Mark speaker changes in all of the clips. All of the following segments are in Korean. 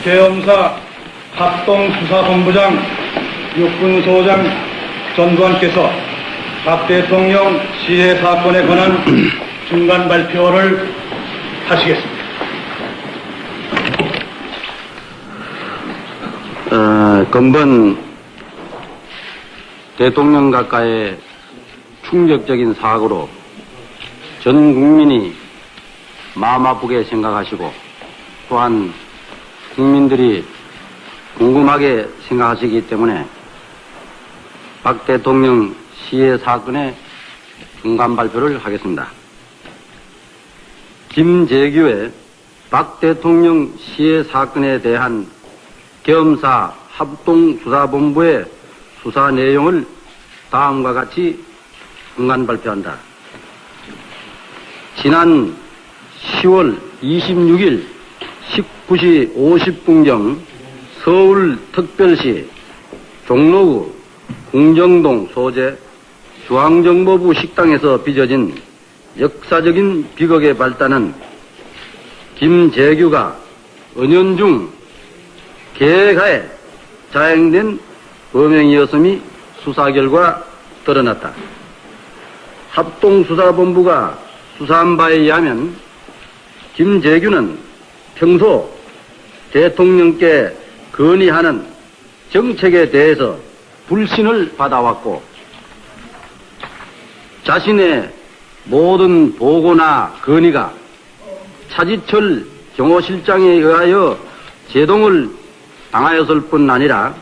Speaker 1: 계엄사 합동수사본부장 육군소장 전두환께서 박 대통령 시해 사건에 관한 중간 발표를 하시겠습니다.
Speaker 2: 근본 대통령 가까의 충격적인 사고로 전 국민이 마음 아프게 생각하시고 또한 국민들이 궁금하게 생각하시기 때문에 박 대통령 시해 사건의 중간 발표를 하겠습니다. 김재규의 박 대통령 시해 사건에 대한 계엄사 합동수사본부의 수사 내용을 다음과 같이 중간 발표한다. 지난 10월 26일 19시 50분경 서울특별시 종로구 궁정동 소재 중앙정보부 식당에서 빚어진 역사적인 비극의 발단은 김재규가 은연중 계획하에 자행된 범행이었음이 수사 결과 드러났다. 합동수사본부가 수사한 바에 의하면 김재규는 평소 대통령께 건의하는 정책에 대해서 불신을 받아왔고 자신의 모든 보고나 건의가 차지철 경호실장에 의하여 제동을 당하였을 뿐 아니라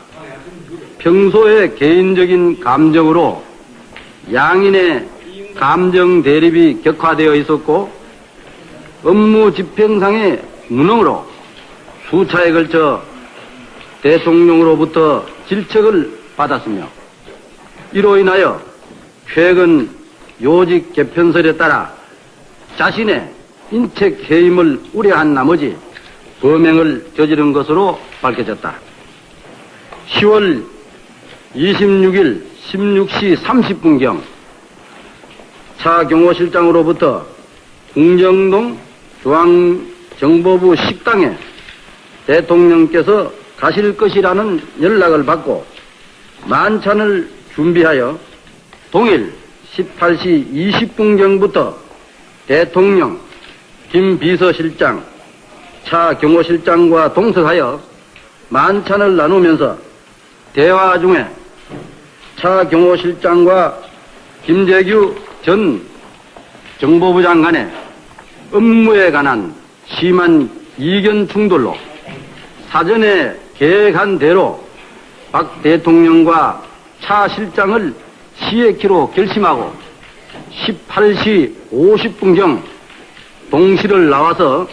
Speaker 2: 평소의 개인적인 감정으로 양인의 감정 대립이 격화되어 있었고 업무 집행상의 무능으로 수차에 걸쳐 대통령으로부터 질책을 받았으며 이로 인하여 최근 요직 개편설에 따라 자신의 인책 해임을 우려한 나머지 범행을 저지른 것으로 밝혀졌다. 10월 26일 16시 30분경 차 경호실장으로부터 궁정동 중앙정보부 식당에 대통령께서 가실 것이라는 연락을 받고 만찬을 준비하여 동일 18시 20분경부터 대통령, 김 비서실장, 차 경호실장과 동석하여 만찬을 나누면서 대화 중에 차 경호실장과 김재규 전 정보부 장관의 업무에 관한 심한 이견 충돌로 사전에 계획한 대로 박 대통령과 차 실장을 시해키로 결심하고 18시 50분경 동실을 나와서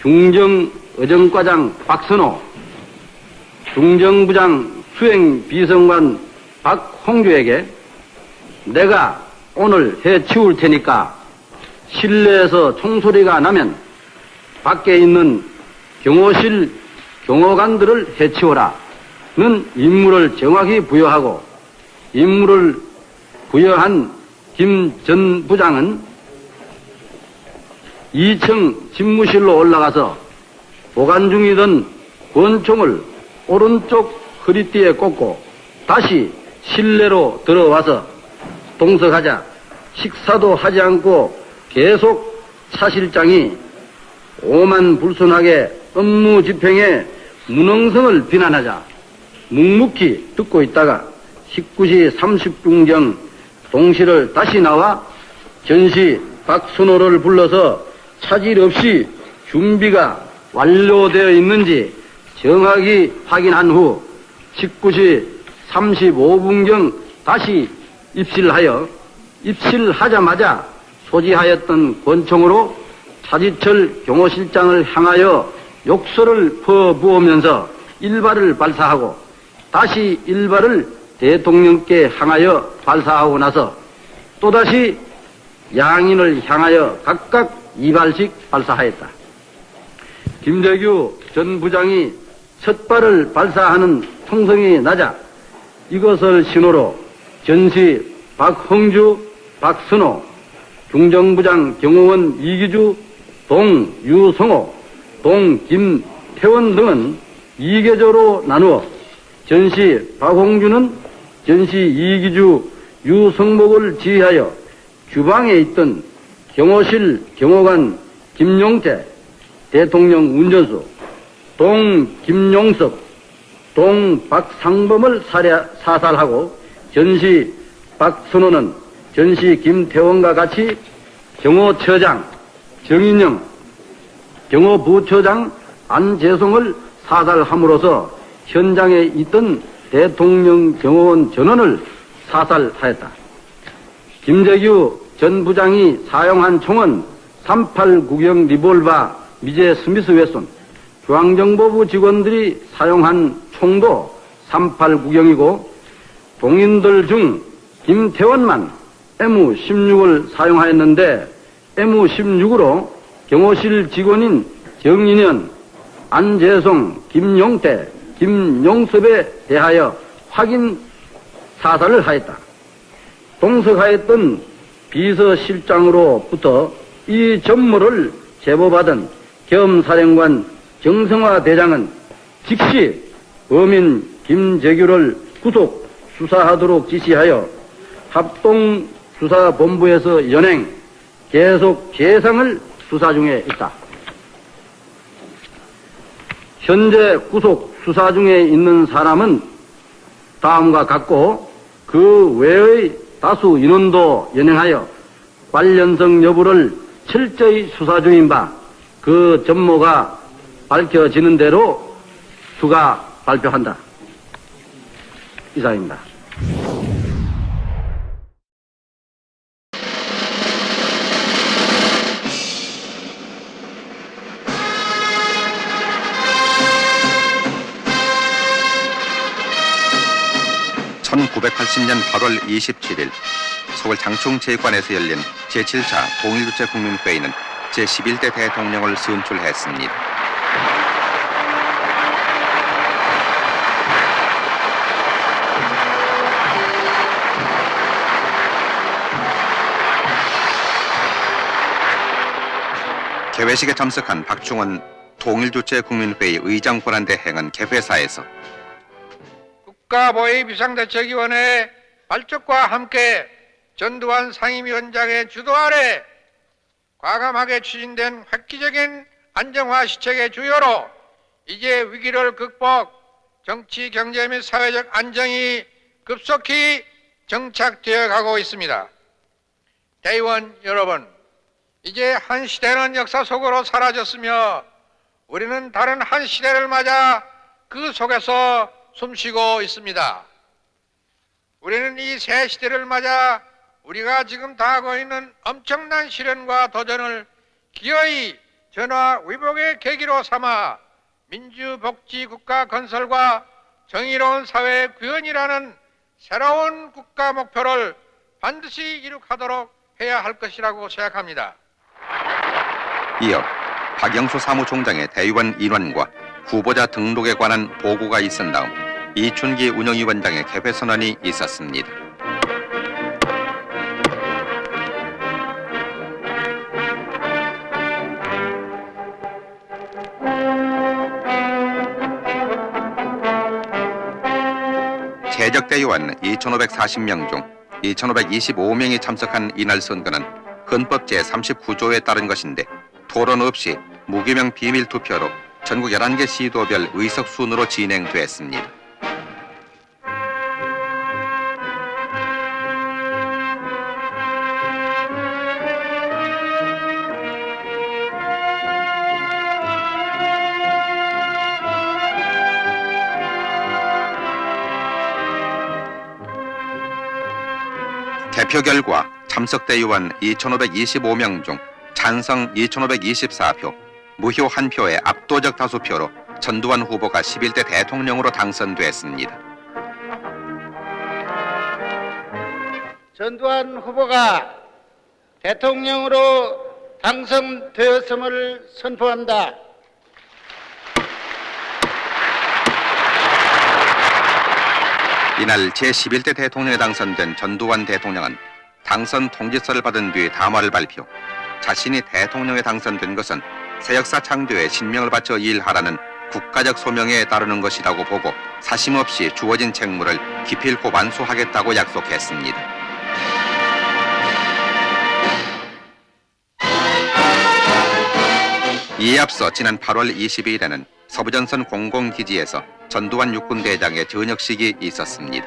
Speaker 2: 중정의정과장 박선호, 중정부장 수행비서관 박홍주에게 내가 오늘 해치울 테니까 실내에서 총소리가 나면 밖에 있는 경호실 경호관들을 해치워라는 임무를 정확히 부여하고 임무를 부여한 김 전 부장은 2층 집무실로 올라가서 보관 중이던 권총을 오른쪽 허리띠에 꽂고 다시 실내로 들어와서 동석하자 식사도 하지 않고 계속 차 실장이 오만불순하게 업무 집행에 무능성을 비난하자 묵묵히 듣고 있다가 19시 30분경 동실을 다시 나와 전시 박순호를 불러서 차질 없이 준비가 완료되어 있는지 정확히 확인한 후 19시 35분경 다시 입실하여 입실하자마자 소지하였던 권총으로 차지철 경호실장을 향하여 욕설을 퍼부으면서 일발을 발사하고 다시 일발을 대통령께 향하여 발사하고 나서 또다시 양인을 향하여 각각 2발씩 발사하였다. 김재규 전 부장이 첫 발을 발사하는 총성이 나자 이것을 신호로 전시 박홍주, 박선호, 중정부장 경호원 이기주, 동 유성호, 동 김태원 등은 2계조로 나누어 전시 박홍주는 전시 이기주 유성목을 지휘하여 주방에 있던 경호실 경호관 김용태, 대통령 운전수 동 김용섭, 동 박상범을 사살하고 전시 박선호는 전시 김태원과 같이 경호처장 정인영, 경호부처장 안재송을 사살함으로써 현장에 있던 대통령 경호원 전원을 사살하였다. 김재규 전 부장이 사용한 총은 38구경 리볼버 미제 스미스 웨손, 중앙정보부 직원들이 사용한 총도 38구경이고 동인들 중 김태원만 M16을 사용하였는데 M16으로 경호실 직원인 정인현, 안재송, 김용태, 김용섭에 대하여 확인 사살을 하였다. 동석하였던 비서실장으로부터 이 전모를 제보받은 겸사령관 정성화 대장은 즉시 범인 김재규를 구속 수사하도록 지시하여 합동수사본부에서 연행 계속 재상을 수사 중에 있다. 현재 구속 수사 중에 있는 사람은 다음과 같고 그 외의 다수 인원도 연행하여 관련성 여부를 철저히 수사 중인 바 그 전모가 밝혀지는 대로 수가 발표한다. 이상입니다.
Speaker 3: (1980년 8월 27일) 서울 장충체육관에서 열린 제7차 통일주체 국민회의는 제11대 대통령을 선출했습니다. 개회식에 참석한 박중원 통일주체 국민회의 의장 권한대행은 개회사에서
Speaker 4: 국가보위 비상대책위원회 발족과 함께 전두환 상임위원장의 주도 아래 과감하게 추진된 획기적인 안정화 시책의 주요로 이제 위기를 극복, 정치, 경제 및 사회적 안정이 급속히 정착되어 가고 있습니다. 대의원 여러분, 이제 한 시대는 역사 속으로 사라졌으며 우리는 다른 한 시대를 맞아 그 속에서 숨쉬고 있습니다. 우리는 이 새 시대를 맞아 우리가 지금 당하고 있는 엄청난 시련과 도전을 기어이 전화위복의 계기로 삼아 민주복지국가 건설과 정의로운 사회 구현이라는 새로운 국가 목표를 반드시 이룩하도록 해야 할 것이라고 생각합니다.
Speaker 3: 이어 박영수 사무총장의 대의원 인원과 후보자 등록에 관한 보고가 있은 다음 이춘기 운영위원장의 개회 선언이 있었습니다. 최적대의원 2,540명 중 2,525명이 참석한 이날 선거는 헌법 제39조에 따른 것인데 토론 없이 무기명 비밀 투표로 전국 11개 시도별 의석순으로 진행됐습니다. 개표 결과 참석대의원 2,525명 중 찬성 2,524표, 무효 1표의 압도적 다수표로 전두환 후보가 11대 대통령으로 당선됐습니다.
Speaker 5: 전두환 후보가 대통령으로 당선되었음을 선포한다.
Speaker 3: 이날 제11대 대통령에 당선된 전두환 대통령은 당선 통지서를 받은 뒤 담화를 발표, 자신이 대통령에 당선된 것은 새 역사 창조에 신명을 바쳐 일하라는 국가적 소명에 따르는 것이라고 보고 사심 없이 주어진 책무를 기필코 완수하겠다고 약속했습니다. 이에 앞서 지난 8월 22일에는 서부전선 공공기지에서 전두환 육군대장의 전역식이 있었습니다.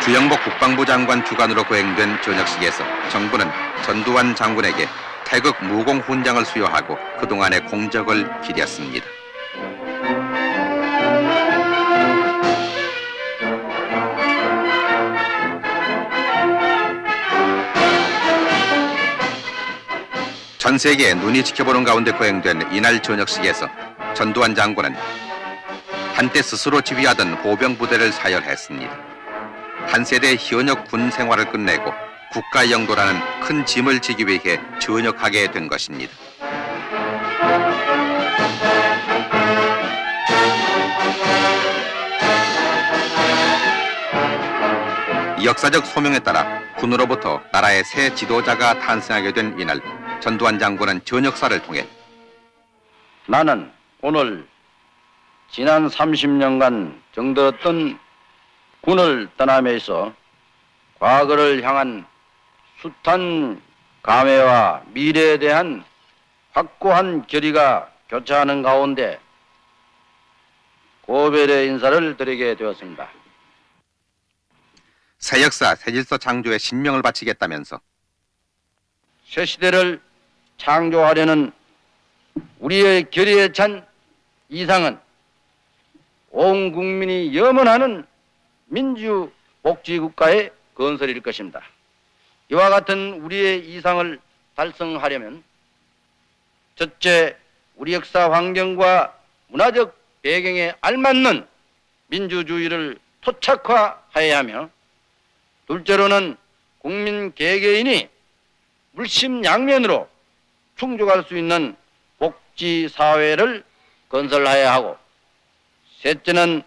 Speaker 3: 주영복 국방부 장관 주관으로 거행된 전역식에서 정부는 전두환 장군에게 태극 무공 훈장을 수여하고 그동안의 공적을 기렸습니다. 전 세계에 눈이 지켜보는 가운데 거행된 이날 전역식에서 전두환 장군은 한때 스스로 지휘하던 보병부대를 사열했습니다. 한 세대의 현역 군 생활을 끝내고 국가 영도라는 큰 짐을 지기 위해 전역하게 된 것입니다. 역사적 소명에 따라 군으로부터 나라의 새 지도자가 탄생하게 된 이날, 전두환 장군은 전역사를 통해
Speaker 2: 나는 오늘 지난 30년간 정들었던 군을 떠남에 있어 과거를 향한 숱한 감회와 미래에 대한 확고한 결의가 교차하는 가운데 고별의 인사를 드리게 되었습니다.
Speaker 3: 새 역사, 새 질서 창조에 신명을 바치겠다면서
Speaker 2: 새 시대를 창조하려는 우리의 결의에 찬 이상은 온 국민이 염원하는 민주복지국가의 건설일 것입니다. 이와 같은 우리의 이상을 달성하려면 첫째, 우리 역사 환경과 문화적 배경에 알맞는 민주주의를 토착화해야 하며 둘째로는 국민 개개인이 물심양면으로 충족할 수 있는 복지사회를 건설해야 하고 셋째는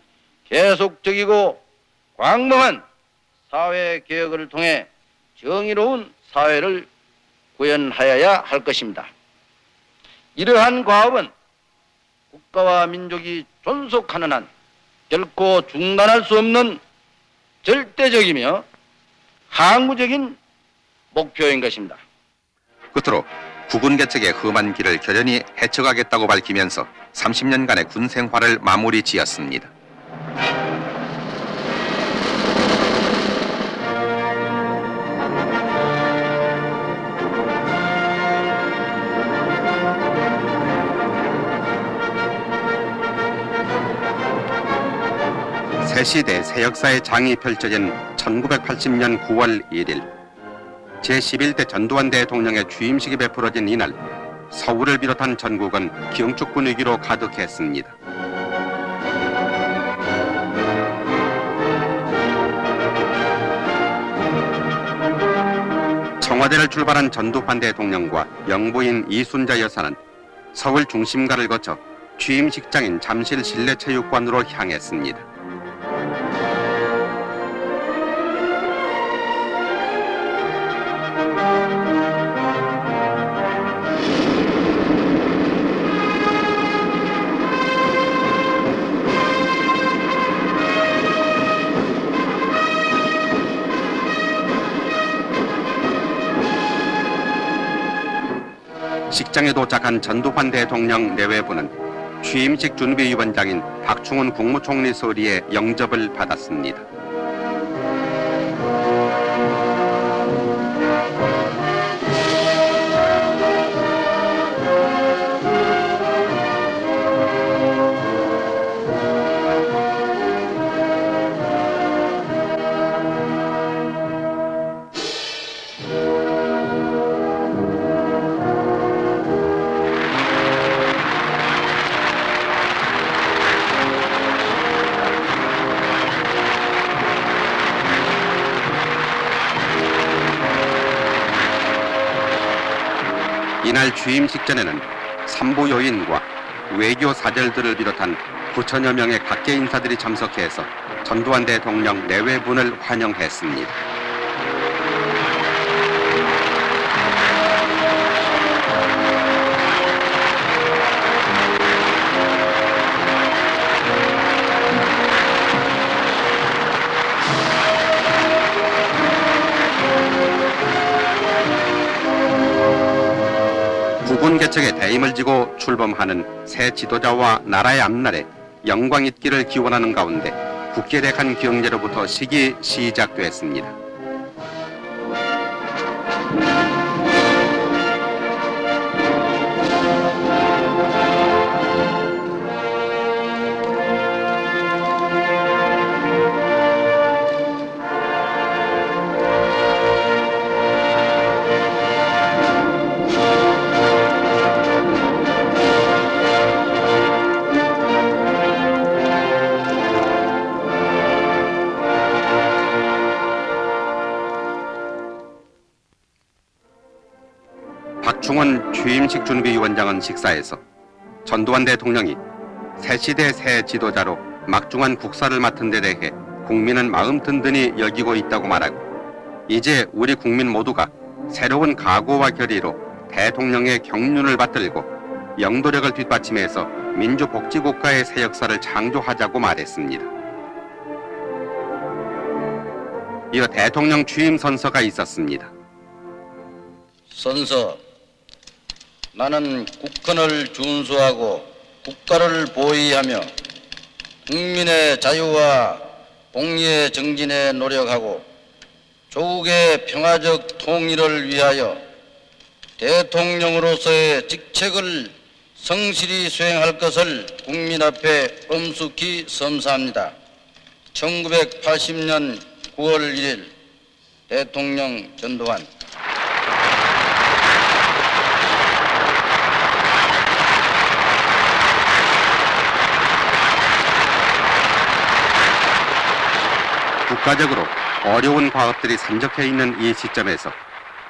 Speaker 2: 계속적이고 광범한 사회개혁을 통해 정의로운 사회를 구현하여야 할 것입니다. 이러한 과업은 국가와 민족이 존속하는 한 결코 중단할 수 없는 절대적이며 항구적인 목표인 것입니다.
Speaker 3: 끝으로 국군 개척의 험한 길을 결연히 헤쳐가겠다고 밝히면서 30년간의 군 생활을 마무리 지었습니다. 새 시대 새 역사의 장이 펼쳐진 1980년 9월 1일 제11대 전두환 대통령의 취임식이 베풀어진 이날 서울을 비롯한 전국은 경축 분위기로 가득했습니다. 청와대를 출발한 전두환 대통령과 영부인 이순자 여사는 서울 중심가를 거쳐 취임식장인 잠실 실내체육관으로 향했습니다. 식장에 도착한 전두환 대통령 내외부는 취임식 준비위원장인 박충훈 국무총리 서리의 영접을 받았습니다. 이날 취임식 전에는 산부 요인과 외교 사절들을 비롯한 9천여 명의 각계 인사들이 참석해서 전두환 대통령 내외분을 환영했습니다. 새로운 개척에 대임을 지고 출범하는 새 지도자와 나라의 앞날에 영광 있기를 기원하는 가운데 국기에 대한 경제로부터 시기 시작됐습니다. 박충원 취임식 준비위원장은 식사에서 전두환 대통령이 새 시대 새 지도자로 막중한 국사를 맡은 데 대해 국민은 마음 든든히 여기고 있다고 말하고 이제 우리 국민 모두가 새로운 각오와 결의로 대통령의 경륜을 받들고 영도력을 뒷받침해서 민주복지국가의 새 역사를 창조하자고 말했습니다. 이어 대통령 취임 선서가 있었습니다.
Speaker 2: 선서. 나는 국헌을 준수하고 국가를 보위하며 국민의 자유와 공의의 정진에 노력하고 조국의 평화적 통일을 위하여 대통령으로서의 직책을 성실히 수행할 것을 국민 앞에 엄숙히 선서합니다. 1980년 9월 1일 대통령 전두환.
Speaker 3: 국가적으로 어려운 과업들이 산적해 있는 이 시점에서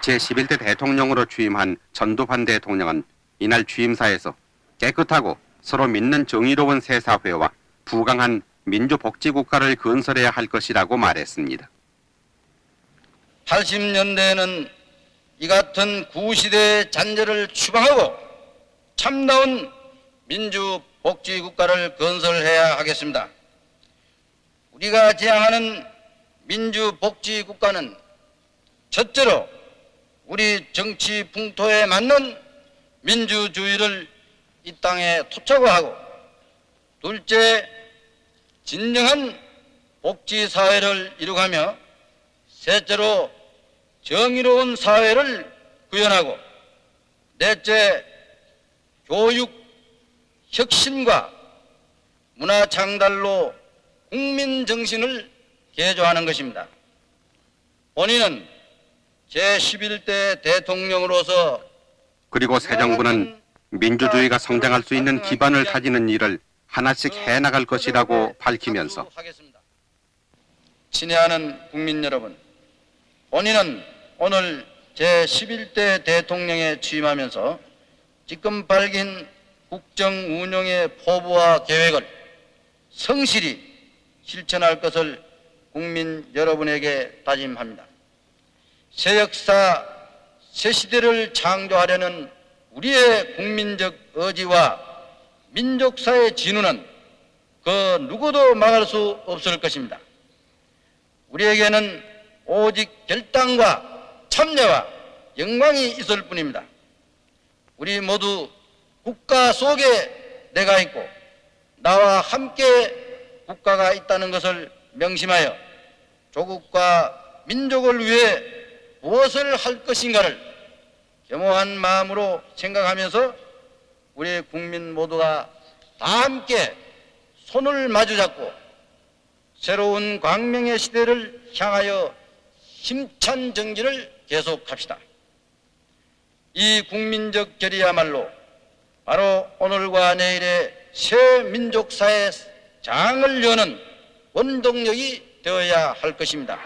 Speaker 3: 제11대 대통령으로 취임한 전두환 대통령은 이날 취임사에서 깨끗하고 서로 믿는 정의로운 새 사회와 부강한 민주복지국가를 건설해야 할 것이라고 말했습니다.
Speaker 2: 80년대에는 이 같은 구시대의 잔재를 추방하고 참다운 민주복지국가를 건설해야 하겠습니다. 우리가 지향하는 민주복지국가는 첫째로 우리 정치 풍토에 맞는 민주주의를 이 땅에 토착화하고 둘째 진정한 복지사회를 이루가며 셋째로 정의로운 사회를 구현하고 넷째 교육 혁신과 문화 창달로 국민 정신을 개조하는 것입니다. 본인은 제11대 대통령으로서
Speaker 3: 그리고 새 정부는 민주주의가 성장할 수 있는 기반을 다지는 일을 하나씩 해나갈 것이라고 밝히면서
Speaker 2: 친애하는 국민 여러분, 본인은 오늘 제11대 대통령에 취임하면서 지금 밝힌 국정 운영의 포부와 계획을 성실히 실천할 것을 국민 여러분에게 다짐합니다. 새 역사, 새 시대를 창조하려는 우리의 국민적 의지와 민족사의 진우는 그 누구도 막을 수 없을 것입니다. 우리에게는 오직 결단과 참여와 영광이 있을 뿐입니다. 우리 모두 국가 속에 내가 있고 나와 함께 국가가 있다는 것을 명심하여 조국과 민족을 위해 무엇을 할 것인가를 겸허한 마음으로 생각하면서 우리 국민 모두가 다 함께 손을 마주잡고 새로운 광명의 시대를 향하여 힘찬 정진을 계속합시다. 이 국민적 결의야말로 바로 오늘과 내일의 새 민족사의 장을 여는 원동력이 되어야 할 것입니다.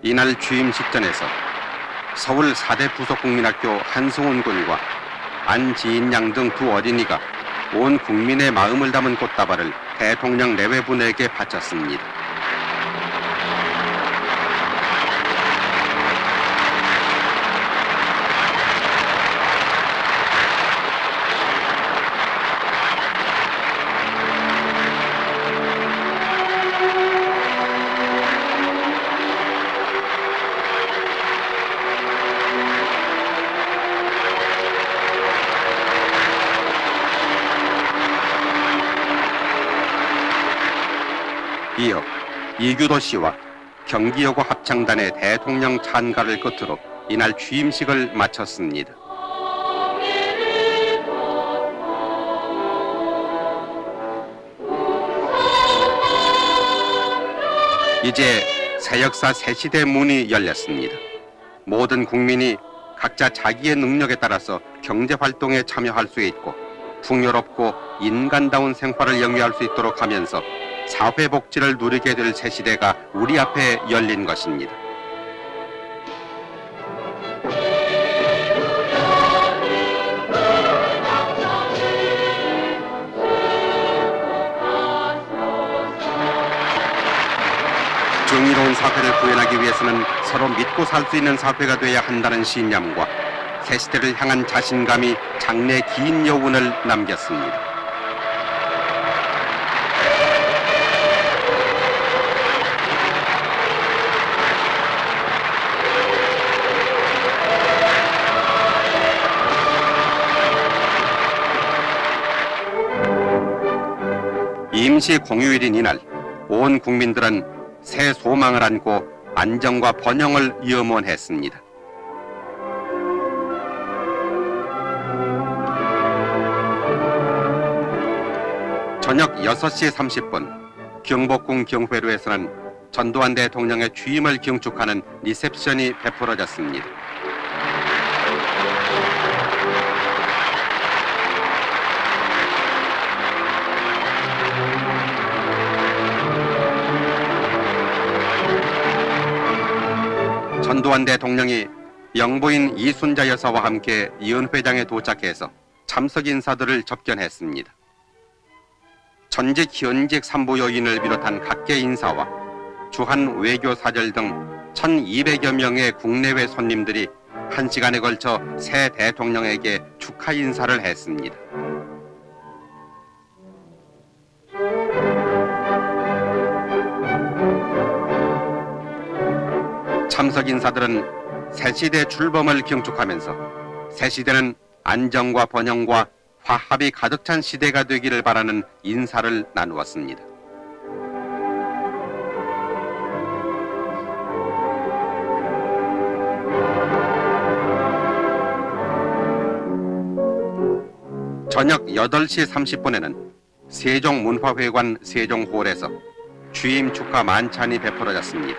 Speaker 3: 이날 취임식 전에서 서울 4대 부속국민학교 한승훈 군과 안지인 양 등 두 어린이가 온 국민의 마음을 담은 꽃다발을 대통령 내외분에게 바쳤습니다. 이어 이규도 씨와 경기여고 합창단의 대통령 찬가를 끝으로 이날 취임식을 마쳤습니다. 이제 새 역사 새 시대 문이 열렸습니다. 모든 국민이 각자 자기의 능력에 따라서 경제활동에 참여할 수 있고 풍요롭고 인간다운 생활을 영위할 수 있도록 하면서 사회복지를 누리게 될 새 시대가 우리 앞에 열린 것입니다. 정의로운 사회를 구현하기 위해서는 서로 믿고 살 수 있는 사회가 되어야 한다는 신념과 새 시대를 향한 자신감이 장래 긴 여운을 남겼습니다. 임시 공휴일인 이날 온 국민들은 새 소망을 안고 안정과 번영을 염원했습니다. 저녁 6시 30분 경복궁 경회로에서는 전두환 대통령의 취임을 경축하는 리셉션이 베풀어졌습니다. 전두환 대통령이 영부인 이순자 여사와 함께 연회장에 도착해서 참석 인사들을 접견했습니다. 전직 현직 산부요인을 비롯한 각계 인사와 주한 외교사절 등 1200여 명의 국내외 손님들이 1시간에 걸쳐 새 대통령에게 축하 인사를 했습니다. 참석 인사들은 새시대 출범을 경축하면서 새시대는 안정과 번영과 화합이 가득 찬 시대가 되기를 바라는 인사를 나누었습니다. 저녁 8시 30분에는 세종문화회관 세종홀에서 취임 축하 만찬이 베풀어졌습니다.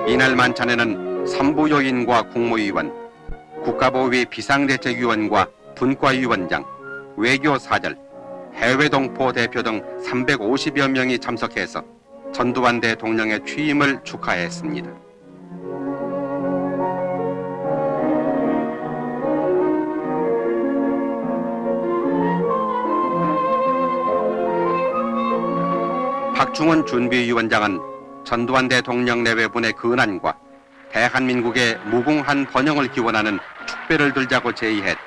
Speaker 3: 이날 만찬에는 산부요인과 국무위원, 국가보위 비상대책위원과 분과위원장, 외교사절, 해외동포 대표 등 350여 명이 참석해서 전두환 대통령의 취임을 축하했습니다. 박중원 준비위원장은 전두환 대통령 내외분의 근안과 대한민국의 무궁한 번영을 기원하는 축배를 들자고 제의했고,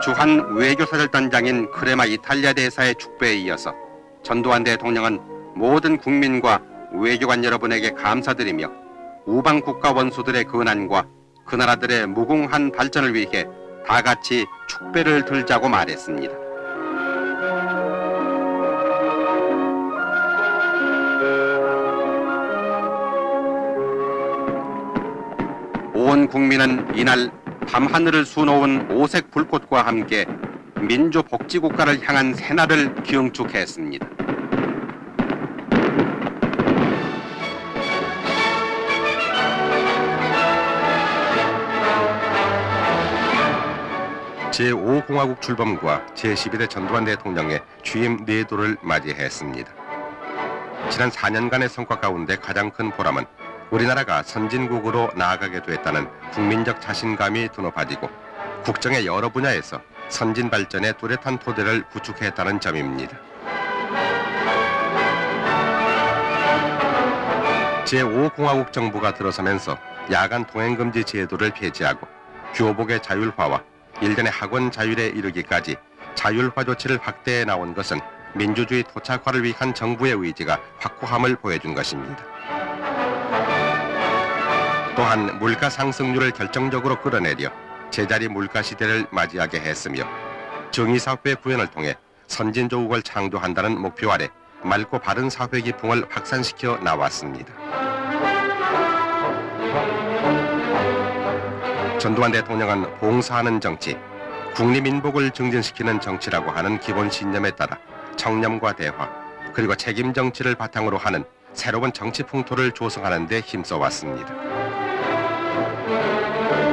Speaker 3: 주한 외교사절단장인 크레마 이탈리아 대사의 축배에 이어서 전두환 대통령은 모든 국민과 외교관 여러분에게 감사드리며 우방 국가 원수들의 근안과 그 나라들의 무궁한 발전을 위해 다 같이 축배를 들자고 말했습니다. 온 국민은 이날 밤하늘을 수놓은 오색 불꽃과 함께 민주복지국가를 향한 새날을 경축했습니다. 제5공화국 출범과 제12대 전두환 대통령의 취임 내도를 맞이했습니다. 지난 4년간의 성과 가운데 가장 큰 보람은 우리나라가 선진국으로 나아가게 됐다는 국민적 자신감이 드높아지고 국정의 여러 분야에서 선진 발전의 뚜렷한 토대를 구축했다는 점입니다. 제5공화국 정부가 들어서면서 야간 통행금지 제도를 폐지하고 교복의 자율화와 일전의 학원 자율에 이르기까지 자율화 조치를 확대해 나온 것은 민주주의 토착화를 위한 정부의 의지가 확고함을 보여준 것입니다. 또한 물가 상승률을 결정적으로 끌어내려 제자리 물가 시대를 맞이하게 했으며 정의사회 구현을 통해 선진조국을 창조한다는 목표 아래 맑고 바른 사회 기풍을 확산시켜 나왔습니다. 전두환 대통령은 봉사하는 정치, 국리민복을 증진시키는 정치라고 하는 기본 신념에 따라 청렴과 대화, 그리고 책임 정치를 바탕으로 하는 새로운 정치 풍토를 조성하는 데 힘써왔습니다.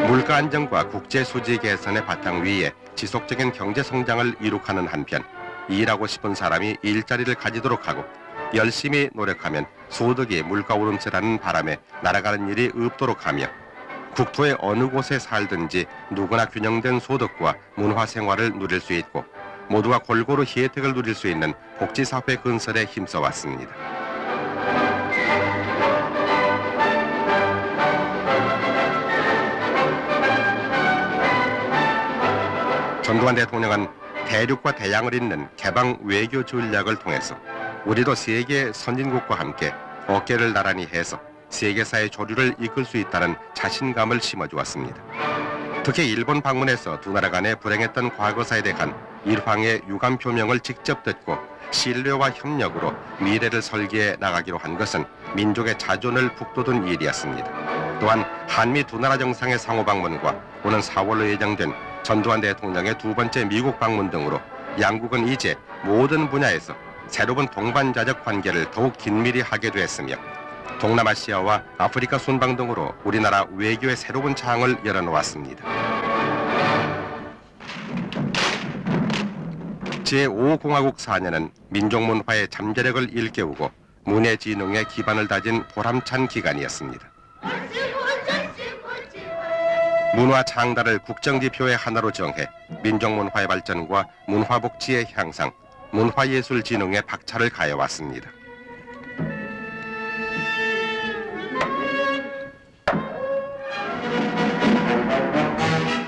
Speaker 3: 물가 안정과 국제 수지 개선의 바탕 위에 지속적인 경제 성장을 이룩하는 한편 일하고 싶은 사람이 일자리를 가지도록 하고 열심히 노력하면 소득이 물가 오름세라는 바람에 날아가는 일이 없도록 하며 국토의 어느 곳에 살든지 누구나 균형된 소득과 문화생활을 누릴 수 있고 모두가 골고루 혜택을 누릴 수 있는 복지사회 건설에 힘써왔습니다. 전두환 대통령은 대륙과 대양을 잇는 개방 외교 전략을 통해서 우리도 세계 선진국과 함께 어깨를 나란히 해서 세계사의 조류를 이끌 수 있다는 자신감을 심어주었습니다. 특히 일본 방문에서 두 나라 간에 불행했던 과거사에 대한 일황의 유감 표명을 직접 듣고 신뢰와 협력으로 미래를 설계해 나가기로 한 것은 민족의 자존을 북돋운 일이었습니다. 또한 한미 두 나라 정상의 상호 방문과 오는 4월로 예정된 전두환 대통령의 두 번째 미국 방문 등으로 양국은 이제 모든 분야에서 새로운 동반자적 관계를 더욱 긴밀히 하게 됐으며 동남아시아와 아프리카 순방 등으로 우리나라 외교의 새로운 창을 열어놓았습니다. 제5공화국 4년은 민족문화의 잠재력을 일깨우고 문해진흥의 기반을 다진 보람찬 기간이었습니다. 문화 창달을 국정지표의 하나로 정해 민족문화의 발전과 문화복지의 향상, 문화예술진흥에 박차를 가해왔습니다.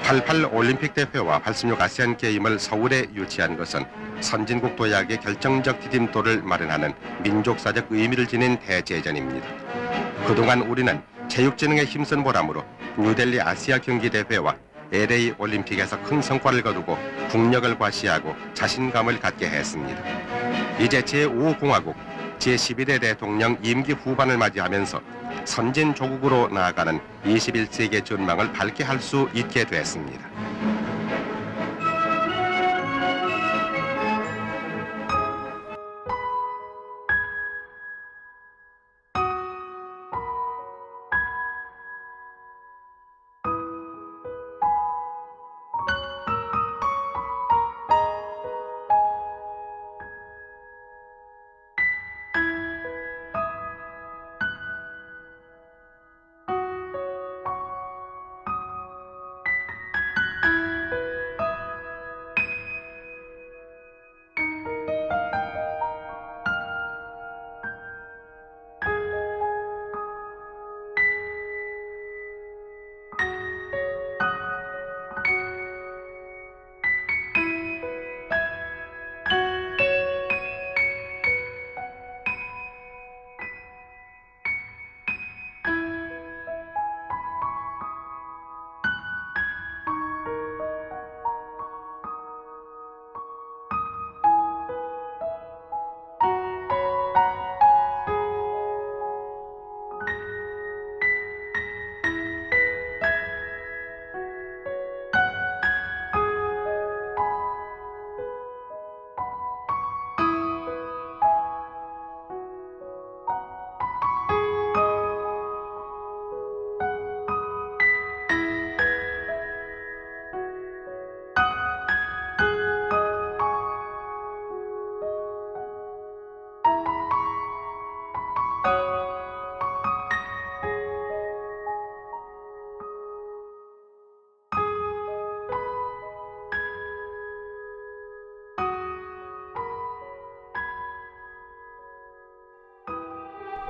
Speaker 3: 88 올림픽 대회와 86 아시안 게임을 서울에 유치한 것은 선진국 도약의 결정적 디딤돌을 마련하는 민족사적 의미를 지닌 대제전입니다. 그동안 우리는 체육진흥에 힘쓴 보람으로 뉴델리 아시아 경기대회와 LA 올림픽에서 큰 성과를 거두고 국력을 과시하고 자신감을 갖게 했습니다. 이제 제5공화국 제11대 대통령 임기 후반을 맞이하면서 선진조국으로 나아가는 21세기의 전망을 밝게 할 수 있게 됐습니다.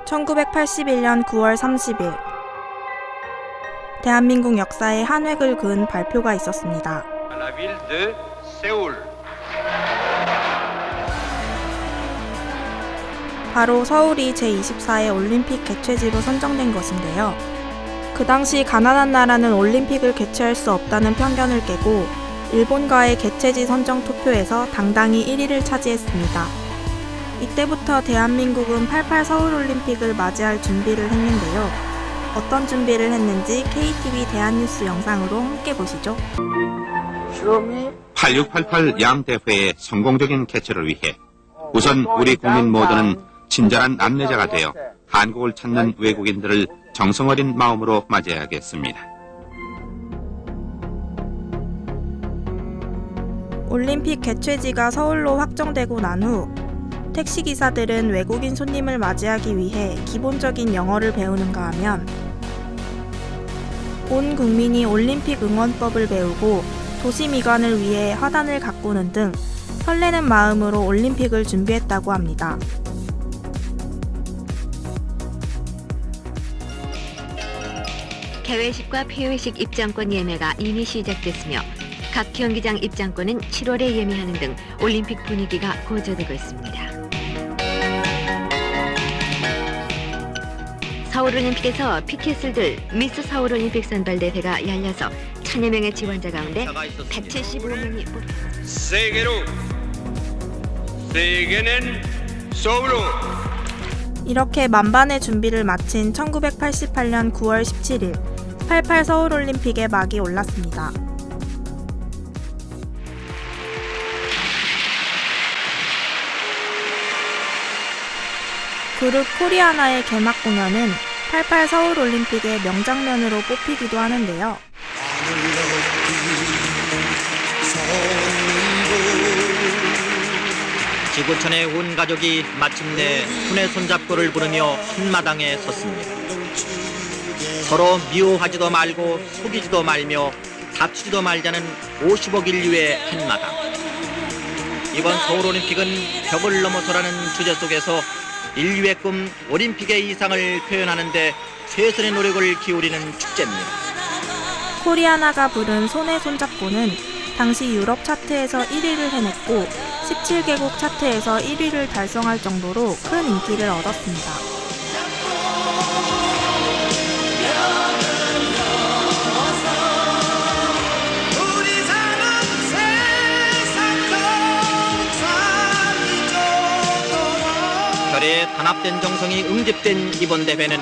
Speaker 6: (1981년 9월 30일) 대한민국 역사에 한 획을 그은 발표가 있었습니다. 바로 서울이 제24회 올림픽 개최지로 선정된 것인데요. 그 당시 가난한 나라는 올림픽을 개최할 수 없다는 편견을 깨고 일본과의 개최지 선정 투표에서 당당히 1위를 차지했습니다. 이때부터 대한민국은 88 서울올림픽을 맞이할 준비를 했는데요. 어떤 준비를 했는지 KTV 대한뉴스 영상으로 함께 보시죠.
Speaker 3: 8688 양대회의 성공적인 개최를 위해 우선 우리 국민 모두는 친절한 안내자가 되어 한국을 찾는 외국인들을 정성어린 마음으로 맞이해야겠습니다.
Speaker 6: 올림픽 개최지가 서울로 확정되고 난 후 택시기사들은 외국인 손님을 맞이하기 위해 기본적인 영어를 배우는가 하면 온 국민이 올림픽 응원법을 배우고 도시 미관을 위해 화단을 가꾸는 등 설레는 마음으로 올림픽을 준비했다고 합니다.
Speaker 7: 개회식과 폐회식 입장권 예매가 이미 시작됐으며 각 경기장 입장권은 7월에 예매하는 등 올림픽 분위기가 고조되고 있습니다. 서울올림픽에서 피켓을 들 미스 서울올림픽 선발대회가 열려서 1000여 명의 지원자 가운데 175명이
Speaker 4: 세계는 서울로.
Speaker 6: 이렇게 만반의 준비를 마친 1988년 9월 17일 88 서울올림픽의 막이 올랐습니다. 그룹 코리아나의 개막 공연은 88 서울올림픽의 명장면으로 뽑히기도 하는데요.
Speaker 8: 지구촌의 온 가족이 마침내 손에 손잡고를 부르며 한마당에 섰습니다. 서로 미워하지도 말고 속이지도 말며 다투지도 말자는 50억 인류의 한마당. 이번 서울올림픽은 벽을 넘어서라는 주제 속에서 인류의 꿈 올림픽의 이상을 표현하는 데 최선의 노력을 기울이는 축제입니다.
Speaker 6: 코리아나가 부른 손에 손잡고는 당시 유럽 차트에서 1위를 해냈고 17개국 차트에서 1위를 달성할 정도로 큰 인기를 얻었습니다.
Speaker 8: 결의 단합된 정성이 응집된 이번 대회는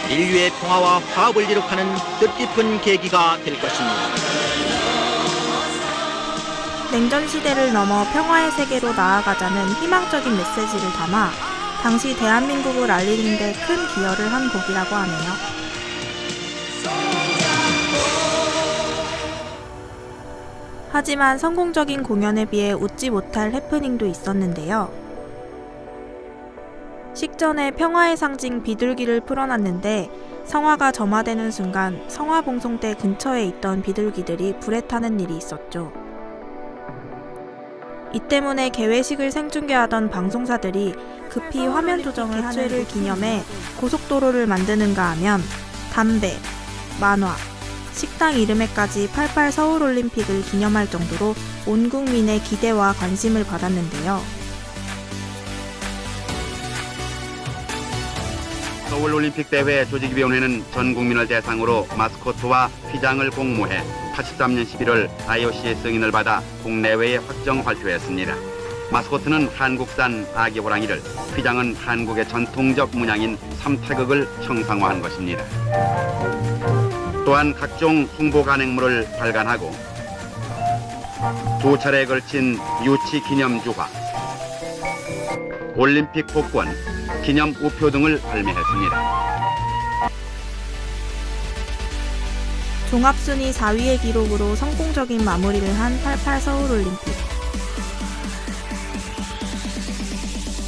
Speaker 8: 인류의 평화와 화합을 이룩하는 뜻깊은 계기가 될 것입니다.
Speaker 6: 냉전 시대를 넘어 평화의 세계로 나아가자는 희망적인 메시지를 담아 당시 대한민국을 알리는 데 큰 기여를 한 곡이라고 하네요. 하지만 성공적인 공연에 비해 웃지 못할 해프닝도 있었는데요. 식전에 평화의 상징 비둘기를 풀어놨는데 성화가 점화되는 순간 성화봉송대 근처에 있던 비둘기들이 불에 타는 일이 있었죠. 이 때문에 개회식을 생중계하던 방송사들이 급히 화면 조정을 하는 개최를 기념해 고속도로를 만드는가 하면 담배, 만화, 식당 이름에까지 88 서울올림픽을 기념할 정도로 온 국민의 기대와 관심을 받았는데요.
Speaker 9: 서울올림픽 대회 조직위원회는 전 국민을 대상으로 마스코트와 휘장을 공모해 83년 11월 IOC의 승인을 받아 국내외에 확정 발표했습니다. 마스코트는 한국산 아기 호랑이를, 휘장은 한국의 전통적 문양인 삼태극을 형상화한 것입니다. 또한 각종 홍보 간행물을 발간하고 두 차례에 걸친 유치 기념주화, 올림픽 복권, 기념 우표 등을 발매했습니다.
Speaker 6: 종합순위 4위의 기록으로 성공적인 마무리를 한 88 서울올림픽.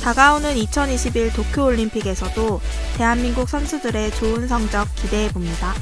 Speaker 6: 다가오는 2021 도쿄올림픽에서도 대한민국 선수들의 좋은 성적 기대해봅니다.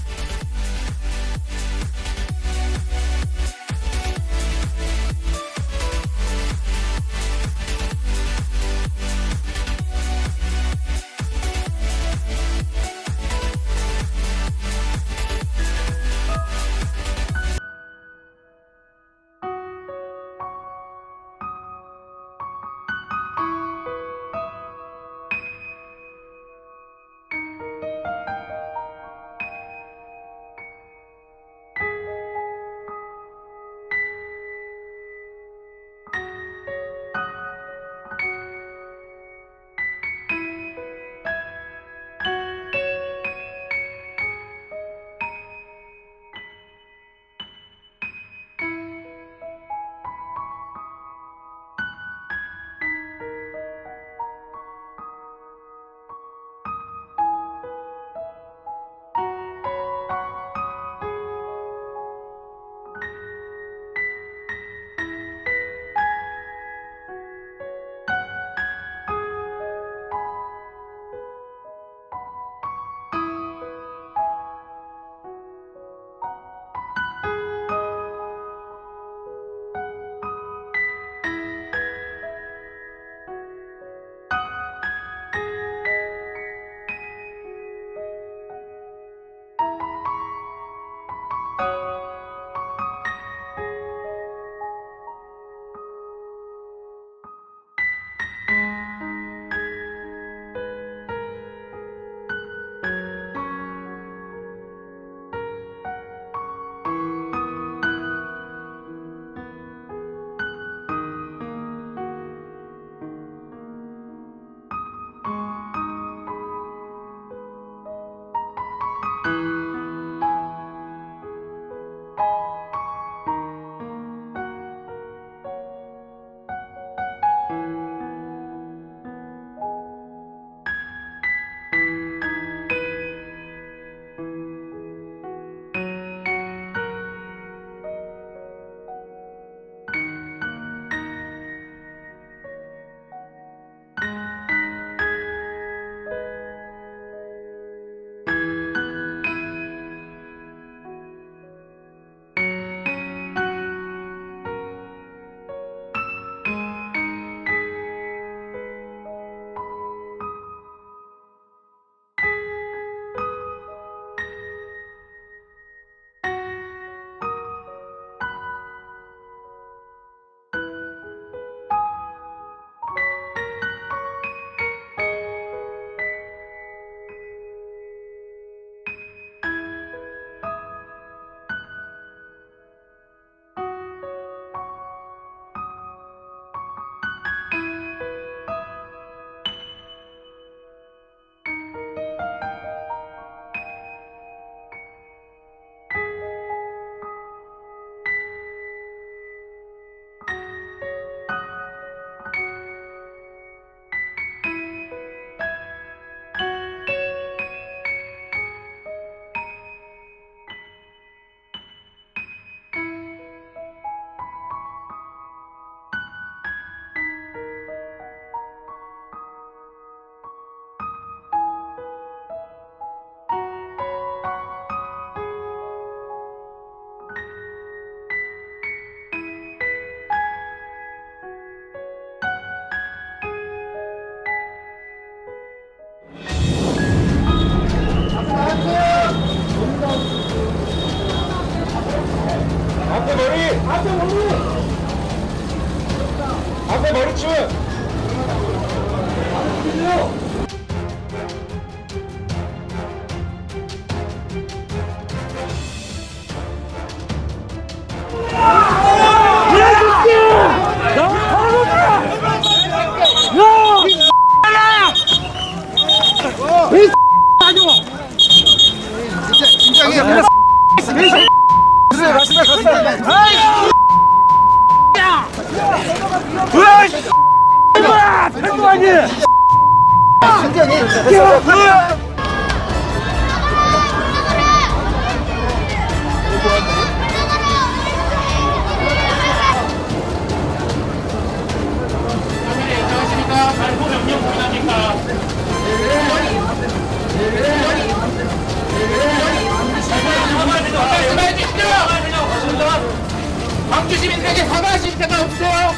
Speaker 5: 광주 시민들에게 사과하실 생각 없으세요?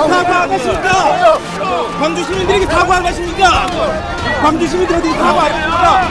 Speaker 10: 사과하겠습니까? 광주 시민들에게 사과하겠습니까? 광주 시민들에게 사과하겠습니까?